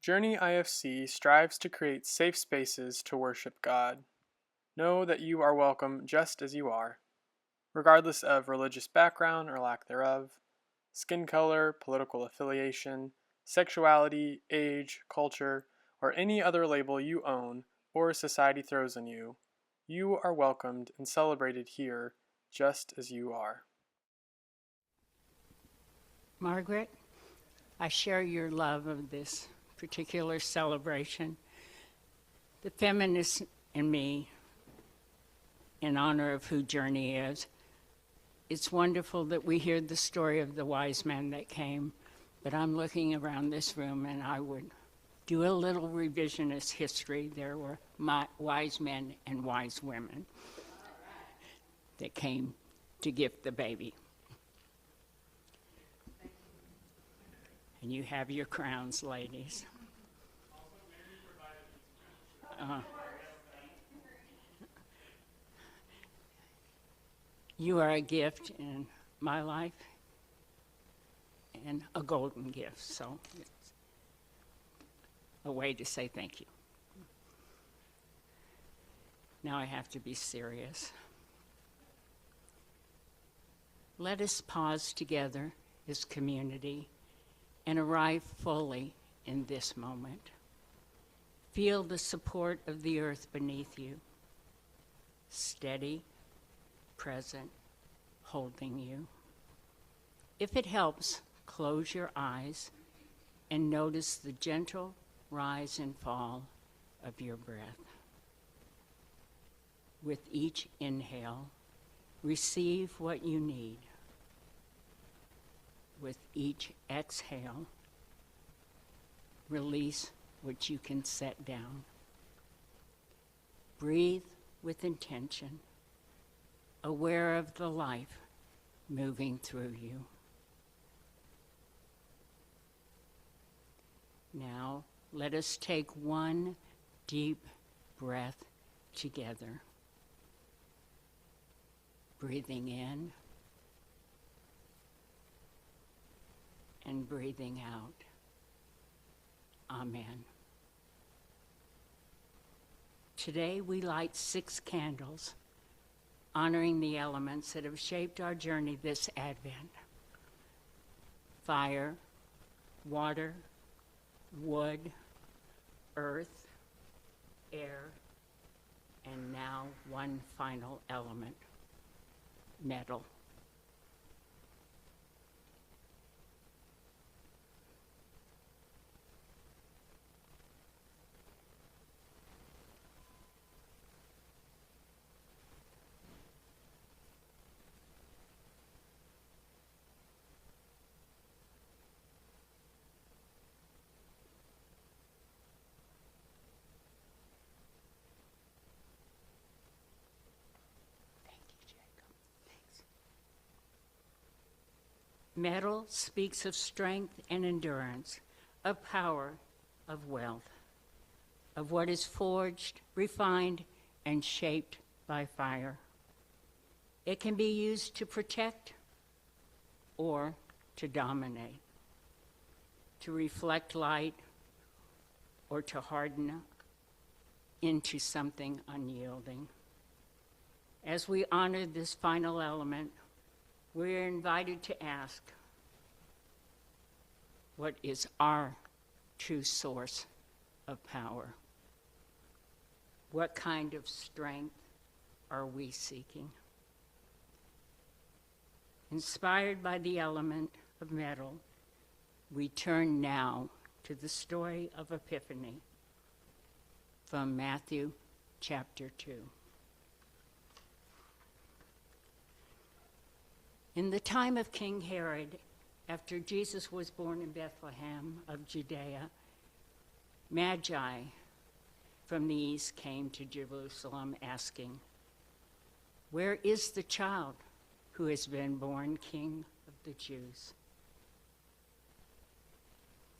Journey IFC strives to create safe spaces to worship God. Know that you are welcome just as you are, regardless of religious background or lack thereof, skin color, political affiliation, sexuality, age, culture, or any other label you own or society throws on you. You are welcomed and celebrated here just as you are. Margaret, I share your love of this particular celebration. The feminist in me, in honor of who Journey is, it's wonderful that we hear the story of the wise men that came, but I'm looking around this room and I would do a little revisionist history. There were wise men and wise women that came to gift the baby. And you have your crowns, ladies. You are a gift in my life and a golden gift, so it's a way to say thank you. Now I have to be serious. Let us pause together as community and arrive fully in this moment. Feel the support of the earth beneath you, steady, present, holding you. If it helps, close your eyes and notice the gentle rise and fall of your breath. With each inhale, receive what you need. With each exhale, release what you can set down. Breathe with intention, aware of the life moving through you. Now, let us take one deep breath together. Breathing in and breathing out. Amen. Today we light 6 candles, honoring the elements that have shaped our journey this Advent. Fire, water, wood, earth, air, and now one final element, metal. Metal speaks of strength and endurance, of power, of wealth, of what is forged, refined, and shaped by fire. It can be used to protect or to dominate, to reflect light or to harden into something unyielding. As we honor this final element, we are invited to ask, what is our true source of power? What kind of strength are we seeking? Inspired by the element of metal, we turn now to the story of Epiphany from Matthew chapter 2. In the time of King Herod, after Jesus was born in Bethlehem of Judea, Magi from the east came to Jerusalem asking, "Where is the child who has been born King of the Jews?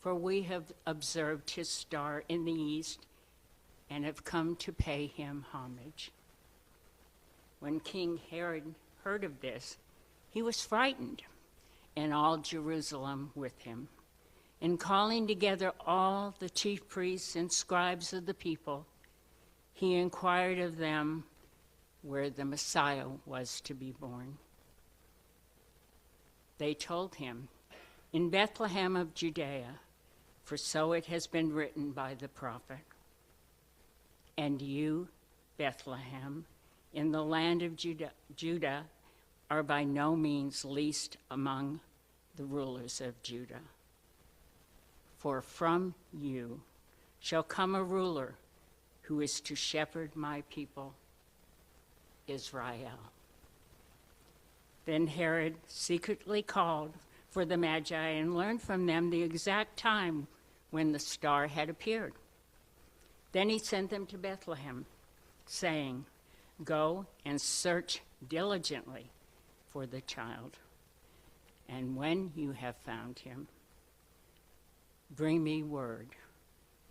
For we have observed his star in the east and have come to pay him homage." When King Herod heard of this, he was frightened, and all Jerusalem with him. And calling together all the chief priests and scribes of the people, he inquired of them where the Messiah was to be born. They told him, "In Bethlehem of Judea, for so it has been written by the prophet. And you, Bethlehem, in the land of Judah, are by no means least among the rulers of Judah. For from you shall come a ruler who is to shepherd my people, Israel." Then Herod secretly called for the Magi and learned from them the exact time when the star had appeared. Then he sent them to Bethlehem, saying, "Go and search diligently for the child, and when you have found him, bring me word,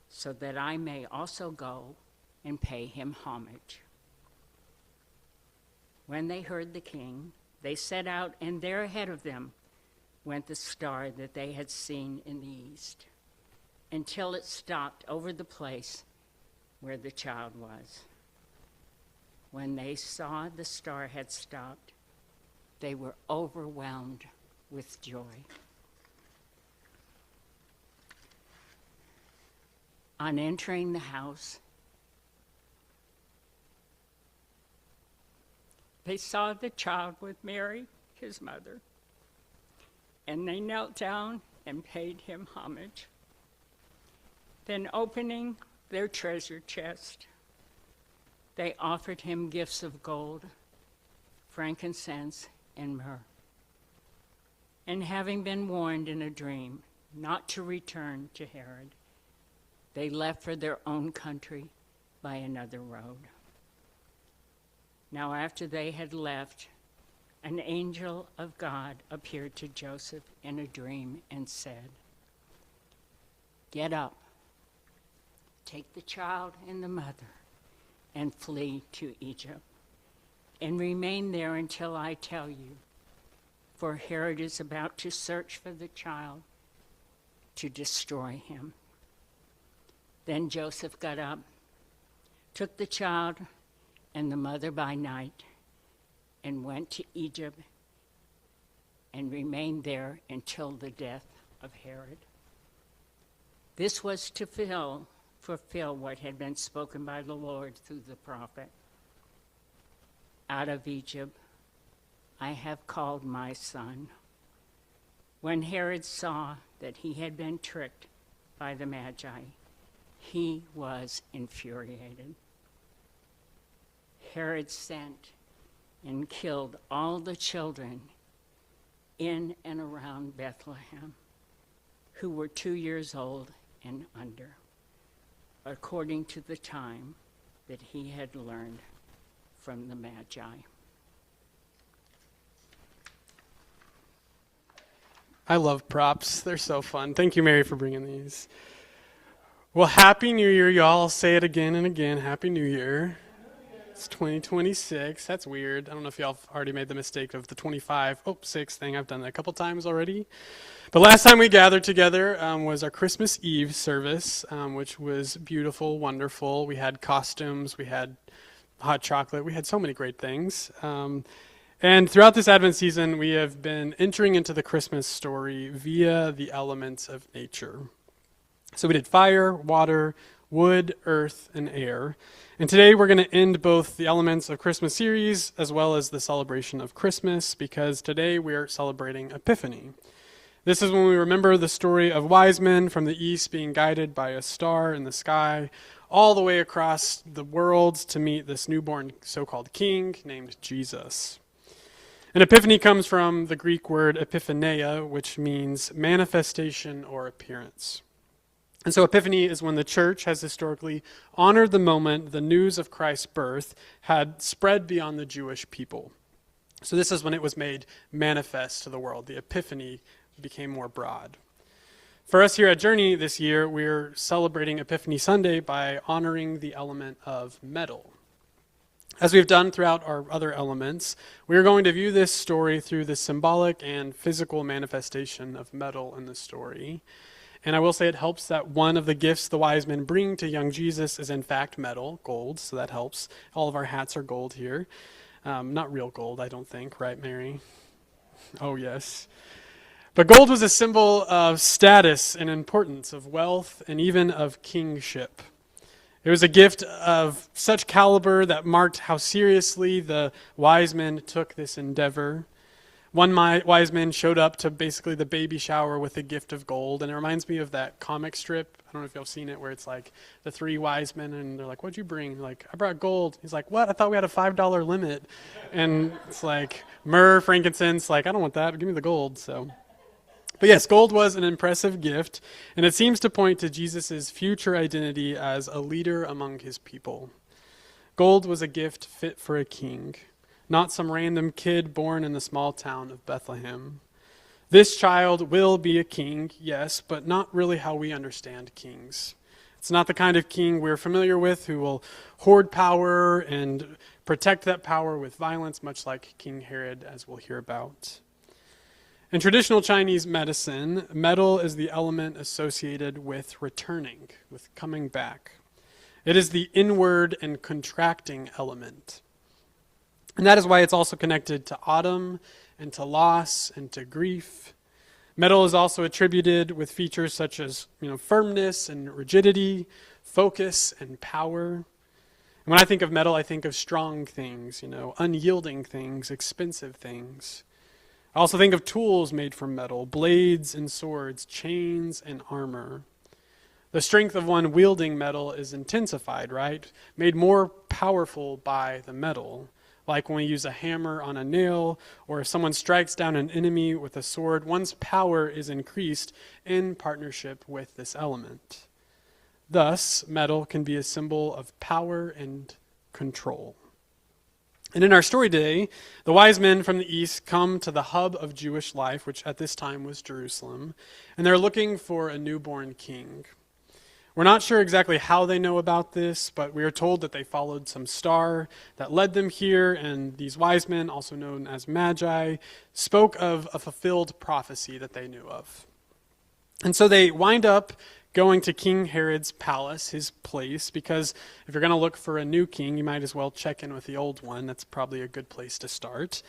so that I may also go and pay him homage." When they heard the king, they set out, and there ahead of them went the star that they had seen in the east, until it stopped over the place where the child was. When they saw the star had stopped, they were overwhelmed with joy. On entering the house, they saw the child with Mary, his mother, and they knelt down and paid him homage. Then, opening their treasure chest, they offered him gifts of gold, frankincense, and myrrh. And having been warned in a dream not to return to Herod, they left for their own country by another road. Now after they had left, an angel of God appeared to Joseph in a dream and said, "Get up, take the child and the mother, and flee to Egypt, and remain there until I tell you, for Herod is about to search for the child to destroy him." Then Joseph got up, took the child and the mother by night, and went to Egypt and remained there until the death of Herod. This was to fulfill what had been spoken by the Lord through the prophet. "Out of Egypt I have called my son." When Herod saw that he had been tricked by the Magi, he was infuriated. Herod sent and killed all the children in and around Bethlehem who were 2 years old and under, according to the time that he had learned from the Magi. I love props. They're so fun. Thank you, Mary, for bringing these. Well, Happy New Year, y'all. I'll say it again and again. Happy New Year. It's 2026. That's weird. I don't know if y'all have already made the mistake of the 6 thing. I've done that a couple times already. The last time we gathered together was our Christmas Eve service, which was beautiful, wonderful. We had costumes. We had hot chocolate. We had so many great things. And throughout this Advent season, we have been entering into the Christmas story via the elements of nature. So we did fire, water, wood, earth, and air. And today we're going to end both the Elements of Christmas series as well as the celebration of Christmas, because today we are celebrating Epiphany. This is when we remember the story of wise men from the east being guided by a star in the sky all the way across the world to meet this newborn so-called king named Jesus. And Epiphany comes from the Greek word epiphaneia, which means manifestation or appearance. And so Epiphany is when the church has historically honored the moment the news of Christ's birth had spread beyond the Jewish people. So this is when it was made manifest to the world. The Epiphany became more broad. For us here at Journey this year, we're celebrating Epiphany Sunday by honoring the element of metal. As we've done throughout our other elements, we are going to view this story through the symbolic and physical manifestation of metal in the story. And I will say it helps that one of the gifts the wise men bring to young Jesus is in fact metal, gold, so that helps. All of our hats are gold here. Not real gold, I don't think, right, Mary? Oh, yes. But gold was a symbol of status and importance, of wealth, and even of kingship. It was a gift of such caliber that marked how seriously the wise men took this endeavor. One wise man showed up to basically the baby shower with a gift of gold, and it reminds me of that comic strip. I don't know if y'all seen it, where it's like the three wise men, and they're like, "What'd you bring?" They're like, "I brought gold." He's like, "What? I thought we had a $5 limit." And it's like myrrh, frankincense. Like, I don't want that. Give me the gold. So, but yes, gold was an impressive gift, and it seems to point to Jesus' future identity as a leader among his people. Gold was a gift fit for a king, not some random kid born in the small town of Bethlehem. This child will be a king, yes, but not really how we understand kings. It's not the kind of king we're familiar with who will hoard power and protect that power with violence, much like King Herod, as we'll hear about. In traditional Chinese medicine, metal is the element associated with returning, with coming back. It is the inward and contracting element. And that is why it's also connected to autumn and to loss and to grief. Metal is also attributed with features such as, firmness and rigidity, focus and power. And when I think of metal, I think of strong things, unyielding things, expensive things. I also think of tools made from metal, blades and swords, chains and armor. The strength of one wielding metal is intensified, right? Made more powerful by the metal. Like when we use a hammer on a nail, or if someone strikes down an enemy with a sword, one's power is increased in partnership with this element. Thus, metal can be a symbol of power and control. And in our story today, the wise men from the east come to the hub of Jewish life, which at this time was Jerusalem, and they're looking for a newborn king. We're not sure exactly how they know about this, but we are told that they followed some star that led them here, and these wise men, also known as Magi, spoke of a fulfilled prophecy that they knew of. And so they wind up going to King Herod's palace, his place, because if you're going to look for a new king, you might as well check in with the old one. That's probably a good place to start.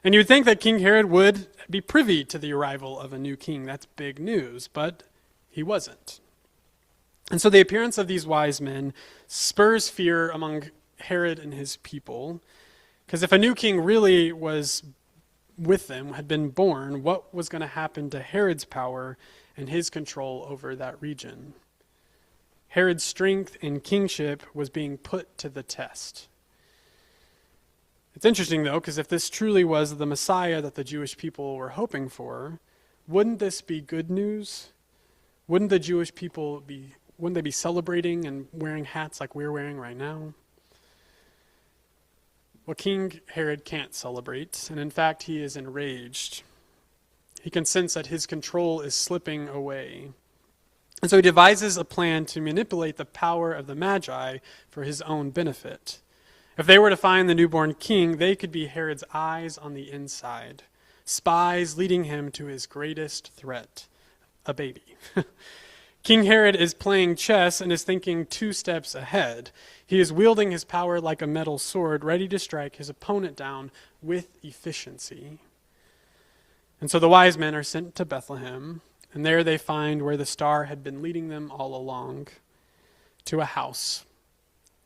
And you would think that King Herod would be privy to the arrival of a new king. That's big news, but he wasn't. And so the appearance of these wise men spurs fear among Herod and his people, because if a new king really was with them, had been born, what was going to happen to Herod's power and his control over that region? Herod's strength and kingship was being put to the test. It's interesting, though, because if this truly was the Messiah that the Jewish people were hoping for, wouldn't this be good news? Wouldn't the Jewish people wouldn't they be celebrating and wearing hats like we're wearing right now? Well, King Herod can't celebrate, and in fact, he is enraged. He can sense that his control is slipping away. And so he devises a plan to manipulate the power of the Magi for his own benefit. If they were to find the newborn king, they could be Herod's eyes on the inside, spies leading him to his greatest threat, a baby. King Herod is playing chess and is thinking 2 steps ahead. He is wielding his power like a metal sword, ready to strike his opponent down with efficiency. And so the wise men are sent to Bethlehem, and there they find where the star had been leading them all along, to a house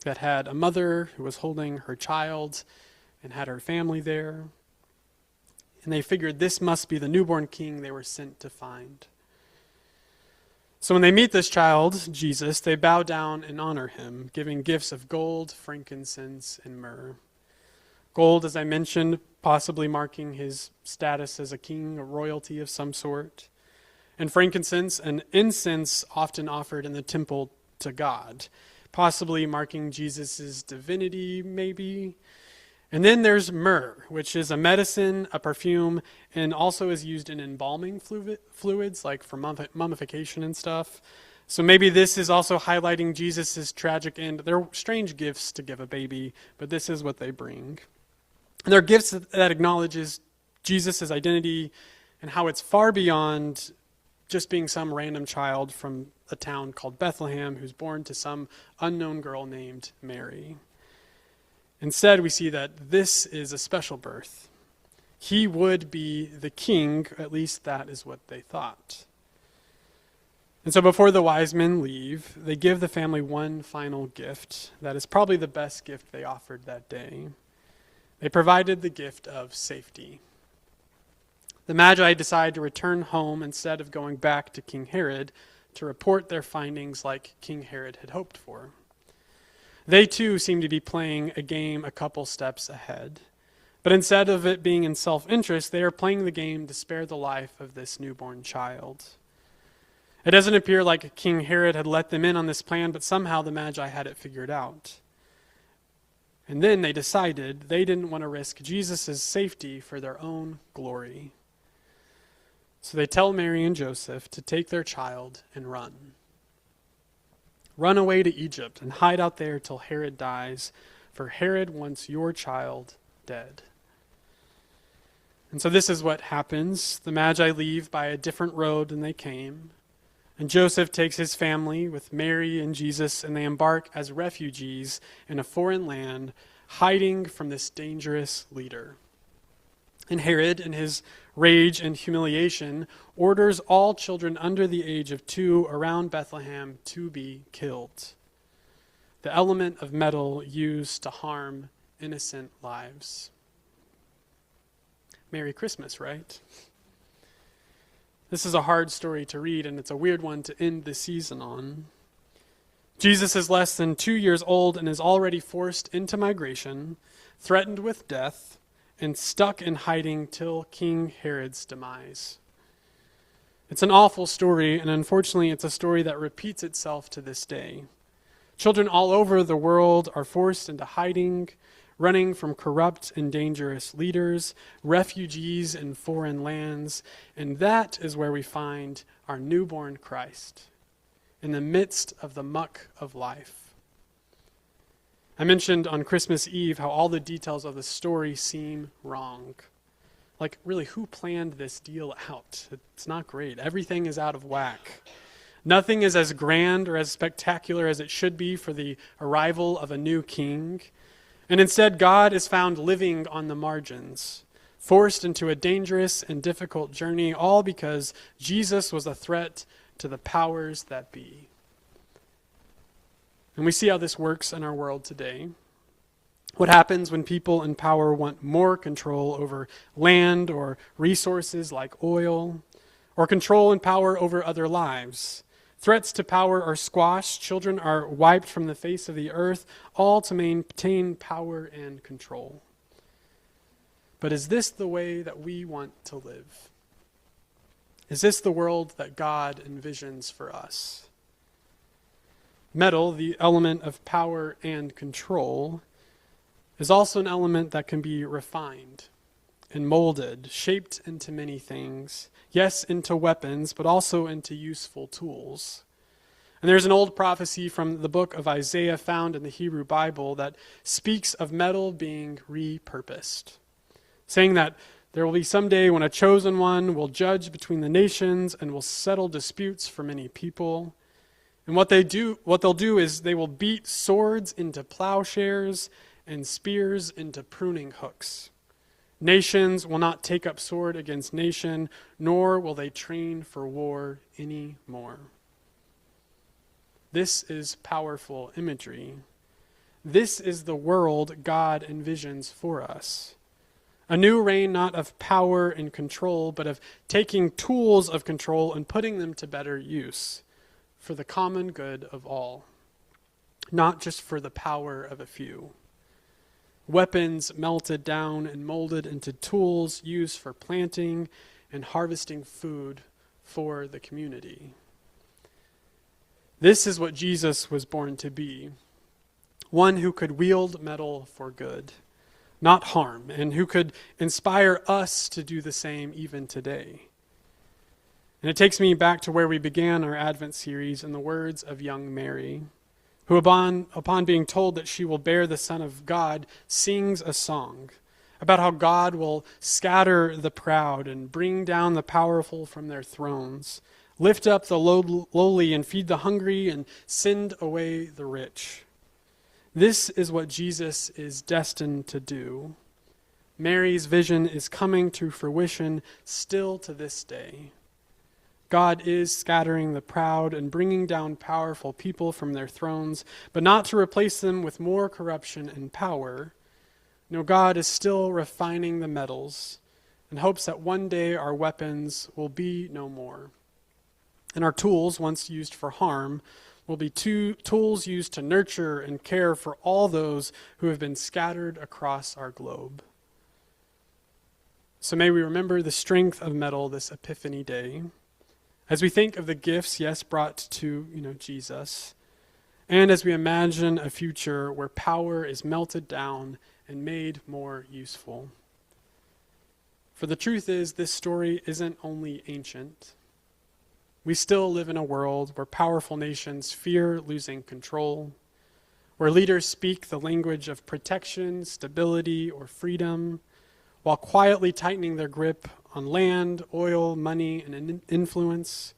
that had a mother who was holding her child and had her family there. And they figured this must be the newborn king they were sent to find. So when they meet this child, Jesus, they bow down and honor him, giving gifts of gold, frankincense, and myrrh. Gold, as I mentioned, possibly marking his status as a king, a royalty of some sort. And frankincense, an incense often offered in the temple to God, possibly marking Jesus' divinity, maybe. And then there's myrrh, which is a medicine, a perfume, and also is used in embalming fluids, like for mummification and stuff. So maybe this is also highlighting Jesus' tragic end. They're strange gifts to give a baby, but this is what they bring. And they're gifts that acknowledges Jesus' identity and how it's far beyond just being some random child from a town called Bethlehem who's born to some unknown girl named Mary. Instead, we see that this is a special birth. He would be the king, at least that is what they thought. And so before the wise men leave, they give the family one final gift that is probably the best gift they offered that day. They provided the gift of safety. The Magi decide to return home instead of going back to King Herod to report their findings like King Herod had hoped for. They too seem to be playing a game a couple steps ahead. But instead of it being in self-interest, they are playing the game to spare the life of this newborn child. It doesn't appear like King Herod had let them in on this plan, but somehow the Magi had it figured out. And then they decided they didn't want to risk Jesus' safety for their own glory. So they tell Mary and Joseph to take their child and run. Run away to Egypt and hide out there till Herod dies, for Herod wants your child dead. And so this is what happens. The Magi leave by a different road than they came. And Joseph takes his family with Mary and Jesus, and they embark as refugees in a foreign land, hiding from this dangerous leader. And Herod, in his rage and humiliation, orders all children under the age of 2 around Bethlehem to be killed. The element of metal used to harm innocent lives. Merry Christmas, right? This is a hard story to read, and it's a weird one to end the season on. Jesus is less than 2 years old and is already forced into migration, threatened with death, and stuck in hiding till King Herod's demise. It's an awful story, and unfortunately it's a story that repeats itself to this day. Children all over the world are forced into hiding, running from corrupt and dangerous leaders, refugees in foreign lands, and that is where we find our newborn Christ, in the midst of the muck of life. I mentioned on Christmas Eve how all the details of the story seem wrong. Like, really, who planned this deal out? It's not great. Everything is out of whack. Nothing is as grand or as spectacular as it should be for the arrival of a new king. And instead, God is found living on the margins, forced into a dangerous and difficult journey, all because Jesus was a threat to the powers that be. And we see how this works in our world today. What happens when people in power want more control over land or resources like oil, or control and power over other lives? Threats to power are squashed, children are wiped from the face of the earth, all to maintain power and control. But is this the way that we want to live? Is this the world that God envisions for us? Metal, the element of power and control, is also an element that can be refined and molded, shaped into many things. Yes, into weapons, but also into useful tools. And there's an old prophecy from the book of Isaiah found in the Hebrew Bible that speaks of metal being repurposed, saying that there will be some day when a chosen one will judge between the nations and will settle disputes for many people. And what they'll do is they will beat swords into plowshares and spears into pruning hooks. Nations will not take up sword against nation, nor will they train for war anymore. This is powerful imagery. This is the world God envisions for us. A new reign not of power and control, but of taking tools of control and putting them to better use for the common good of all, not just for the power of a few. Weapons melted down and molded into tools used for planting and harvesting food for the community. This is what Jesus was born to be, one who could wield metal for good, not harm, and who could inspire us to do the same even today. And it takes me back to where we began our Advent series in the words of young Mary, who upon being told that she will bear the Son of God, sings a song about how God will scatter the proud and bring down the powerful from their thrones, lift up the lowly and feed the hungry and send away the rich. This is what Jesus is destined to do. Mary's vision is coming to fruition still to this day. God is scattering the proud and bringing down powerful people from their thrones, but not to replace them with more corruption and power. No, God is still refining the metals and hopes that one day our weapons will be no more. And our tools, once used for harm, will be tools used to nurture and care for all those who have been scattered across our globe. So may we remember the strength of metal this Epiphany Day, as we think of the gifts, yes, brought to, Jesus, and as we imagine a future where power is melted down and made more useful. For the truth is, this story isn't only ancient. We still live in a world where powerful nations fear losing control, where leaders speak the language of protection, stability, or freedom, while quietly tightening their grip on land, oil, money, and influence.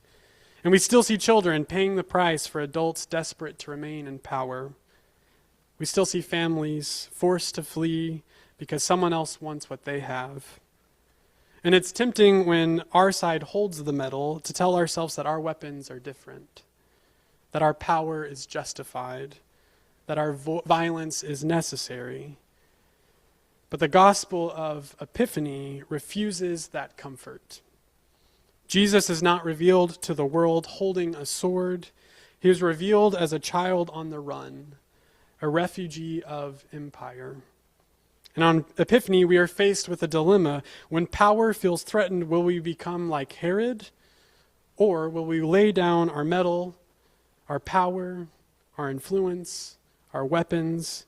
And we still see children paying the price for adults desperate to remain in power. We still see families forced to flee because someone else wants what they have. And it's tempting when our side holds the metal to tell ourselves that our weapons are different, that our power is justified, that our violence is necessary. But the gospel of Epiphany refuses that comfort. Jesus is not revealed to the world holding a sword. He is revealed as a child on the run, a refugee of empire. And on Epiphany, we are faced with a dilemma. When power feels threatened, will we become like Herod? Or will we lay down our metal, our power, our influence, our weapons,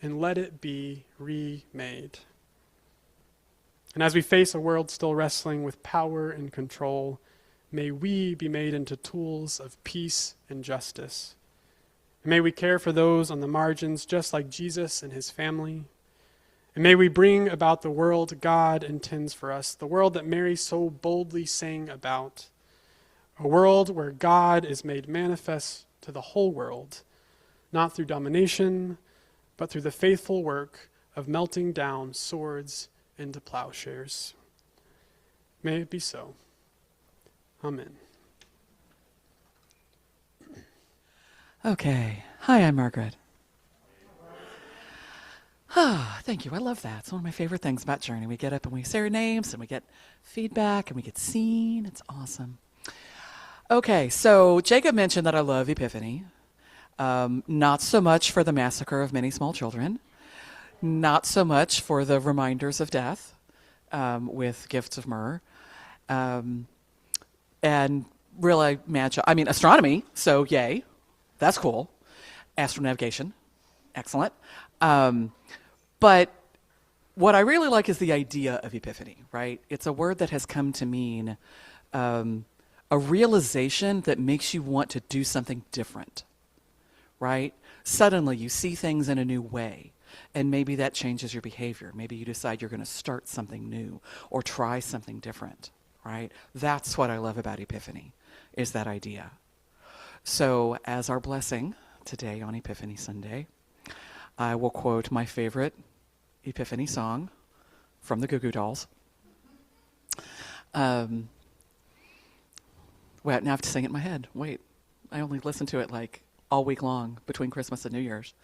and let it be remade? And as we face a world still wrestling with power and control, may we be made into tools of peace and justice. And may we care for those on the margins just like Jesus and his family. And may we bring about the world God intends for us, the world that Mary so boldly sang about, a world where God is made manifest to the whole world, not through domination, but through the faithful work of melting down swords into plowshares. May it be so. Amen. Okay. Hi, I'm Margaret. Thank you. I love that. It's one of my favorite things about Journey. We get up and we say our names and we get feedback and we get seen. It's awesome. Okay, so Jacob mentioned that I love Epiphany. Not so much for the massacre of many small children. Not so much for the reminders of death with gifts of myrrh. And really, astronomy, so yay. That's cool. Astronavigation, excellent. But what I really like is the idea of Epiphany, right? It's a word that has come to mean a realization that makes you want to do something different, right? Suddenly you see things in a new way, and maybe that changes your behavior. Maybe you decide you're going to start something new or try something different, right? That's what I love about Epiphany, is that idea. So as our blessing today on Epiphany Sunday, I will quote my favorite Epiphany song from the Goo Goo Dolls. Wait, now I have to sing it in my head. Wait, I only listened to it like all week long between Christmas and New Year's.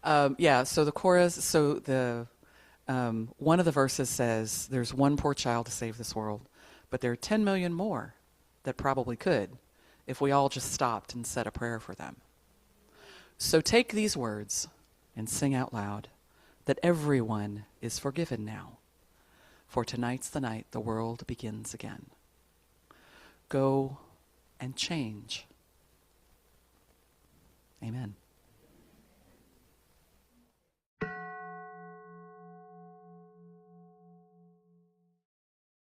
So the chorus, one of the verses says, there's one poor child to save this world, but there are 10 million more that probably could if we all just stopped and said a prayer for them. So take these words and sing out loud that everyone is forgiven now, for tonight's the night the world begins again. Go and change. Amen.